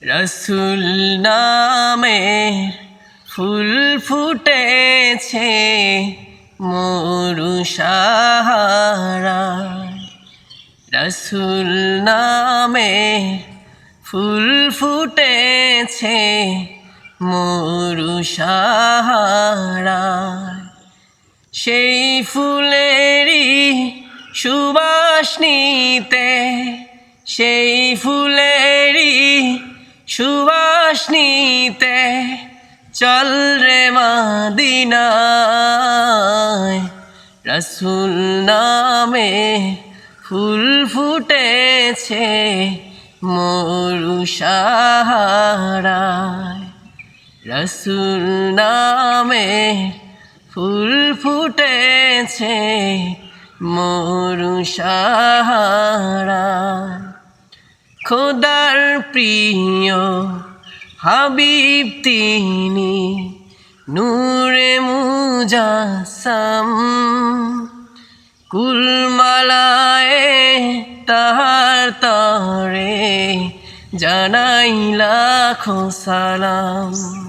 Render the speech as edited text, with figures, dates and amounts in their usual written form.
রসুল নামের ফুল ফুটেছে মরু সাহারায়। রসুল নামের ফুল ফুটেছে মরু সাহারায়। সেই ফুলেরই সুবাস নিতে, সেই ফুলেরই সুবাস নিতে চল রে মদিনায়। রসুল নামে ফুল ফুটেছে মরু সাহারায়। রসুল নামে ফুল ফুটেছে মরু সাহারায়। খোদার প্রিয় হাবিব তিনি, নূরে মুজাসসাম। কুলমালায়ে তাহার তরে জানাই লাখো সালাম।